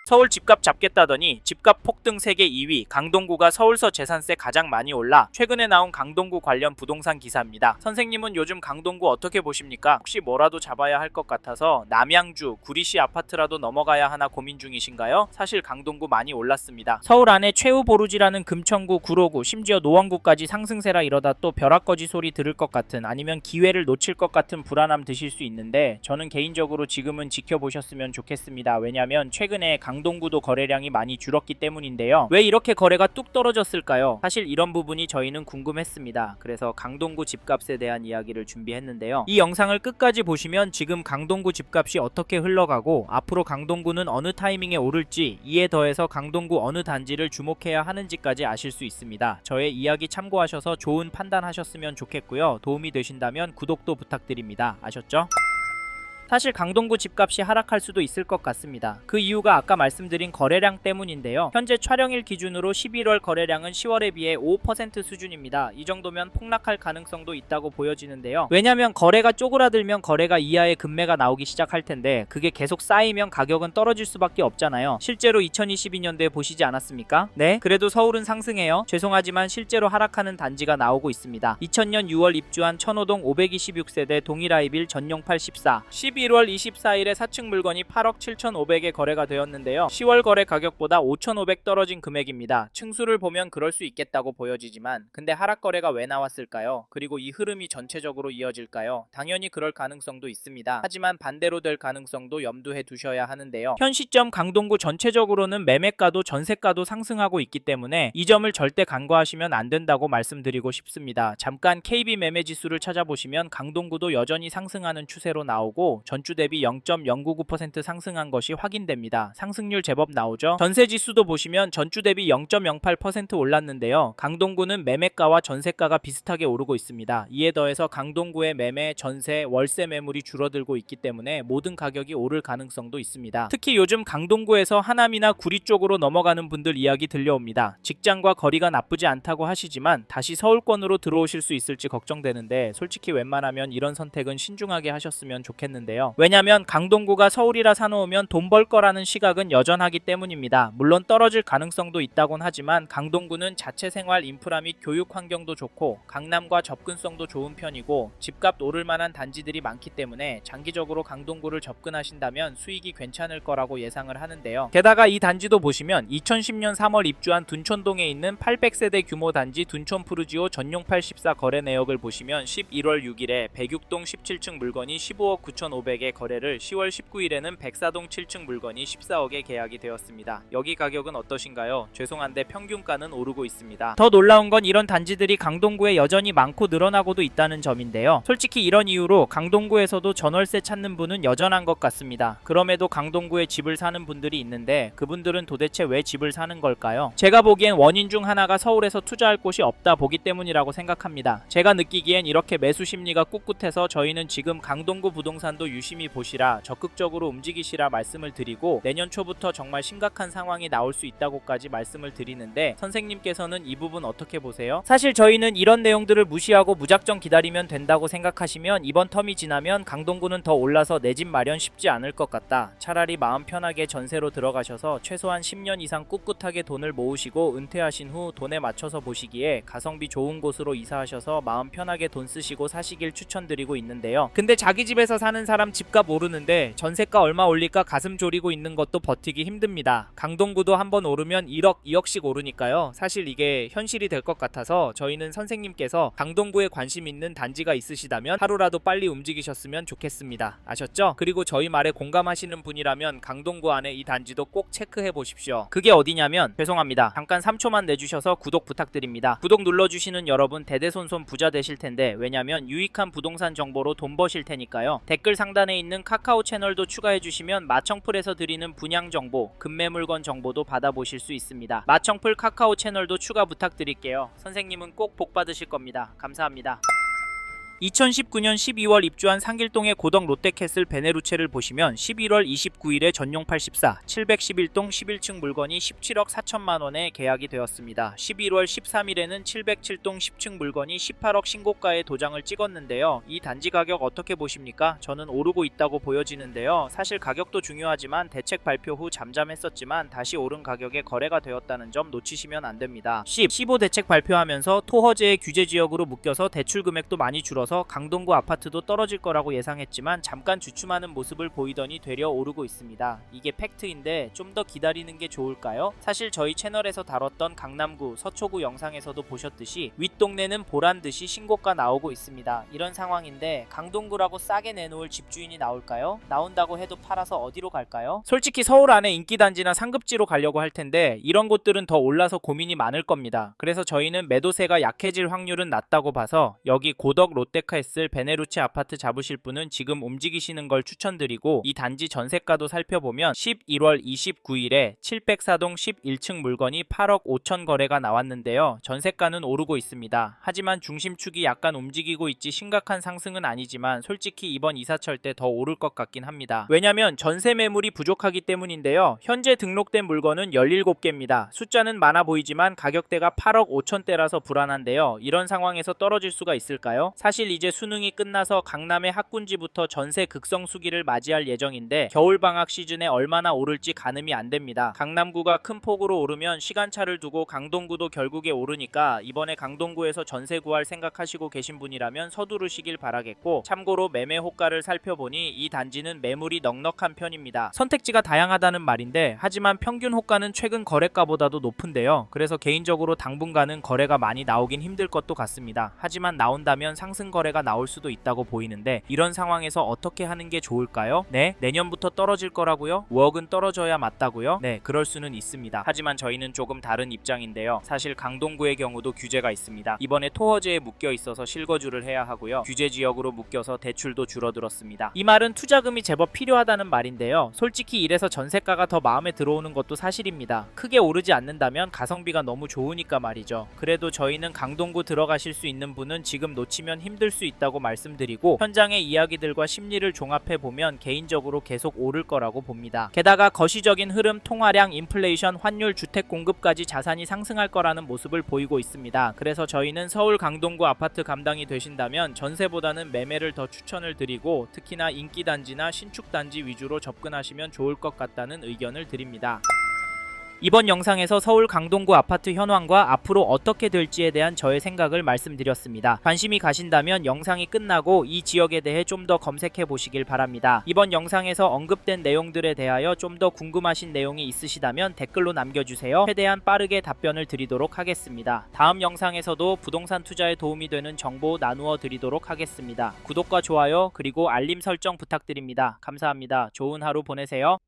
서울 집값 잡겠다더니 집값 폭등 세계 2위 강동구가 서울서 재산세 가장 많이 올라 최근에 나온 강동구 관련 부동산 기사입니다. 선생님은 요즘 강동구 어떻게 보십니까? 혹시 뭐라도 잡아야 할 것 같아서 남양주, 구리시 아파트라도 넘어가야 하나 고민 중이신가요? 사실 강동구 많이 올랐습니다. 서울 안에 최후 보루지라는 금천구, 구로구, 심지어 노원구까지 상승세라 이러다 또 벼락거지 소리 들을 것 같은 아니면 기회를 놓칠 것 같은 불안함 드실 수 있는데 저는 개인적으로 지금은 지켜보셨으면 좋겠습니다. 왜냐면 최근에 강동구도 거래량이 많이 줄었기 때문인데요. 왜 이렇게 거래가 뚝 떨어졌을까요? 사실 이런 부분이 저희는 궁금했습니다. 그래서 강동구 집값에 대한 이야기를 준비했는데요. 이 영상을 끝까지 보시면 지금 강동구 집값이 어떻게 흘러가고 앞으로 강동구는 어느 타이밍에 오를지, 이에 더해서 강동구 어느 단지를 주목해야 하는지까지 아실 수 있습니다. 저의 이야기 참고하셔서 좋은 판단하셨으면 좋겠고요. 도움이 되신다면 구독도 부탁드립니다. 아셨죠? 사실 강동구 집값이 하락할 수도 있을 것 같습니다. 그 이유가 아까 말씀드린 거래량 때문인데요. 현재 촬영일 기준으로 11월 거래량은 10월에 비해 5% 수준입니다. 이 정도면 폭락할 가능성도 있다고 보여지는데요. 왜냐면 거래가 쪼그라들면 거래가 이하의 금매가 나오기 시작할 텐데 그게 계속 쌓이면 가격은 떨어질 수밖에 없잖아요. 실제로 2022년도에 보시지 않았습니까? 네, 그래도 서울은 상승해요. 죄송하지만 실제로 하락하는 단지가 나오고 있습니다. 2000년 6월 입주한 천호동 526세대 동일아이빌 전용팔 14 11월 24일에 4층 물건이 8억 7,500에 거래가 되었는데요. 10월 거래 가격보다 5,500 떨어진 금액입니다. 층수를 보면 그럴 수 있겠다고 보여지지만 근데 하락 거래가 왜 나왔을까요? 그리고 이 흐름이 전체적으로 이어질까요? 당연히 그럴 가능성도 있습니다. 하지만 반대로 될 가능성도 염두해 두셔야 하는데요. 현 시점 강동구 전체적으로는 매매가도 전세가도 상승하고 있기 때문에 이 점을 절대 간과하시면 안 된다고 말씀드리고 싶습니다. 잠깐 KB 매매 지수를 찾아보시면 강동구도 여전히 상승하는 추세로 나오고 전주 대비 0.099% 상승한 것이 확인됩니다. 상승률 제법 나오죠. 전세 지수도 보시면 전주 대비 0.08% 올랐는데요. 강동구는 매매가와 전세가가 비슷하게 오르고 있습니다. 이에 더해서 강동구의 매매, 전세, 월세 매물이 줄어들고 있기 때문에 모든 가격이 오를 가능성도 있습니다. 특히 요즘 강동구에서 하남이나 구리 쪽으로 넘어가는 분들 이야기 들려옵니다. 직장과 거리가 나쁘지 않다고 하시지만 다시 서울권으로 들어오실 수 있을지 걱정되는데 솔직히 웬만하면 이런 선택은 신중하게 하셨으면 좋겠는데요. 왜냐면 강동구가 서울이라 사놓으면 돈 벌 거라는 시각은 여전하기 때문입니다. 물론 떨어질 가능성도 있다곤 하지만 강동구는 자체 생활 인프라 및 교육 환경도 좋고 강남과 접근성도 좋은 편이고 집값 오를 만한 단지들이 많기 때문에 장기적으로 강동구를 접근하신다면 수익이 괜찮을 거라고 예상을 하는데요. 게다가 이 단지도 보시면 2010년 3월 입주한 둔촌동에 있는 800세대 규모 단지 둔촌푸르지오 전용팔 14 거래 내역을 보시면 11월 6일에 106동 17층 물건이 15억 9,500에 거래를 10월 19일에는 104동 7층 물건이 14억에 계약이 되었습니다. 여기 가격은 어떠신가요? 죄송한데 평균가는 오르고 있습니다. 더 놀라운 건 이런 단지들이 강동구에 여전히 많고 늘어나고도 있다는 점인데요. 솔직히 이런 이유로 강동구에서도 전월세 찾는 분은 여전한 것 같습니다. 그럼에도 강동구에 집을 사는 분들이 있는데 그분들은 도대체 왜 집을 사는 걸까요? 제가 보기엔 원인 중 하나가 서울에서 투자할 곳이 없다 보기 때문이라고 생각합니다. 제가 느끼기엔 이렇게 매수 심리가 꿋꿋해서 저희는 지금 강동구 부동산도 유심히 보시라, 적극적으로 움직이시라 말씀을 드리고 내년 초부터 정말 심각한 상황이 나올 수 있다고까지 말씀을 드리는데 선생님께서는 이 부분 어떻게 보세요? 사실 저희는 이런 내용들을 무시하고 무작정 기다리면 된다고 생각하시면 이번 텀이 지나면 강동구는 더 올라서 내 집 마련 쉽지 않을 것 같다. 차라리 마음 편하게 전세로 들어가셔서 최소한 10년 이상 꿋꿋하게 돈을 모으시고 은퇴하신 후 돈에 맞춰서 보시기에 가성비 좋은 곳으로 이사하셔서 마음 편하게 돈 쓰시고 사시길 추천드리고 있는데요. 근데 자기 집에서 사는 사람 집값 오르는데 전세가 얼마 올릴까 가슴 졸이고 있는 것도 버티기 힘듭니다. 강동구도 한번 오르면 1억, 2억씩 오르니까요. 사실 이게 현실이 될 것 같아서 저희는 선생님께서 강동구에 관심 있는 단지가 있으시다면 하루라도 빨리 움직이셨으면 좋겠습니다. 아셨죠? 그리고 저희 말에 공감하시는 분이라면 강동구 안에 이 단지도 꼭 체크해 보십시오. 그게 어디냐면 죄송합니다. 잠깐 3초만 내주셔서 구독 부탁드립니다. 구독 눌러주시는 여러분 대대손손 부자 되실 텐데 왜냐면 유익한 부동산 정보로 돈 버실 테니까요. 댓글 상단에 있는 카카오 채널도 추가해 주시면 마청풀에서 드리는 분양 정보, 금매 물건 정보도 받아보실 수 있습니다. 마청풀 카카오 채널도 추가 부탁드릴게요. 선생님은 꼭 복 받으실 겁니다. 감사합니다. 2019년 12월 입주한 상길동의 고덕 롯데캐슬 베네루체를 보시면 11월 29일에 전용 84, 711동 11층 물건이 17억 4천만 원에 계약이 되었습니다. 11월 13일에는 707동 10층 물건이 18억 신고가에 도장을 찍었는데요. 이 단지 가격 어떻게 보십니까? 저는 오르고 있다고 보여지는데요. 사실 가격도 중요하지만 대책 발표 후 잠잠했었지만 다시 오른 가격에 거래가 되었다는 점 놓치시면 안 됩니다. 15 대책 발표하면서 토허제의 규제 지역으로 묶여서 대출 금액도 많이 줄어서 강동구 아파트도 떨어질 거라고 예상했지만 잠깐 주춤하는 모습을 보이더니 되려 오르고 있습니다. 이게 팩트인데 좀 더 기다리는 게 좋을까요? 사실 저희 채널에서 다뤘던 강남구, 서초구 영상에서도 보셨듯이 윗동네는 보란듯이 신고가 나오고 있습니다. 이런 상황인데 강동구라고 싸게 내놓을 집주인이 나올까요? 나온다고 해도 팔아서 어디로 갈까요? 솔직히 서울 안에 인기단지나 상급지로 가려고 할 텐데 이런 곳들은 더 올라서 고민이 많을 겁니다. 그래서 저희는 매도세가 약해질 확률은 낮다고 봐서 여기 고덕 롯데캐슬 베네루체 아파트 잡으실 분은 지금 움직이시는 걸 추천드리고 이 단지 전세가도 살펴보면 11월 29일에 704동 11층 물건이 8억 5천 거래가 나왔는데요. 전세가는 오르고 있습니다. 하지만 중심축이 약간 움직이고 있지 심각한 상승은 아니지만 솔직히 이번 이사철 때 더 오를 것 같긴 합니다. 왜냐면 전세 매물이 부족하기 때문인데요. 현재 등록된 물건은 17개입니다. 숫자는 많아 보이지만 가격대가 8억 5천대라서 불안한데요. 이런 상황에서 떨어질 수가 있을까요? 사실 이제 수능이 끝나서 강남의 학군지부터 전세 극성수기를 맞이할 예정인데 겨울방학 시즌에 얼마나 오를지 가늠이 안 됩니다. 강남구가 큰 폭으로 오르면 시간차를 두고 강동구도 결국에 오르니까 이번에 강동구에서 전세 구할 생각하시고 계신 분이라면 서두르시길 바라겠고 참고로 매매 호가를 살펴보니 이 단지는 매물이 넉넉한 편입니다. 선택지가 다양하다는 말인데 하지만 평균 호가는 최근 거래가보다도 높은데요. 그래서 개인적으로 당분간은 거래가 많이 나오긴 힘들 것도 같습니다. 하지만 나온다면 상승 거래가 나올 수도 있다고 보이는데 이런 상황에서 어떻게 하는 게 좋을까요? 네, 내년부터 떨어질 거라고요? 5억은 떨어져야 맞다고요? 네, 그럴 수는 있습니다. 하지만 저희는 조금 다른 입장인데요. 사실 강동구의 경우도 규제가 있습니다. 이번에 토허제에 묶여 있어서 실거주를 해야 하고요. 규제 지역으로 묶여서 대출도 줄어들었습니다. 이 말은 투자금이 제법 필요하다는 말인데요. 솔직히 이래서 전세가가 더 마음에 들어오는 것도 사실입니다. 크게 오르지 않는다면 가성비가 너무 좋으니까 말이죠. 그래도 저희는 강동구 들어가실 수 있는 분은 지금 놓치면 힘들 수 있다고 말씀드리고 현장의 이야기들과 심리를 종합해보면 개인적으로 계속 오를 거라고 봅니다. 게다가 거시적인 흐름, 통화량, 인플레이션, 환율, 주택 공급까지 자산이 상승할 거라는 모습을 보이고 있습니다. 그래서 저희는 서울 강동구 아파트 감당이 되신다면 전세보다는 매매를 더 추천을 드리고 특히나 인기단지나 신축단지 위주로 접근하시면 좋을 것 같다는 의견을 드립니다. 이번 영상에서 서울 강동구 아파트 현황과 앞으로 어떻게 될지에 대한 저의 생각을 말씀드렸습니다. 관심이 가신다면 영상이 끝나고 이 지역에 대해 좀 더 검색해 보시길 바랍니다. 이번 영상에서 언급된 내용들에 대하여 좀 더 궁금하신 내용이 있으시다면 댓글로 남겨주세요. 최대한 빠르게 답변을 드리도록 하겠습니다. 다음 영상에서도 부동산 투자에 도움이 되는 정보 나누어 드리도록 하겠습니다. 구독과 좋아요 그리고 알림 설정 부탁드립니다. 감사합니다. 좋은 하루 보내세요.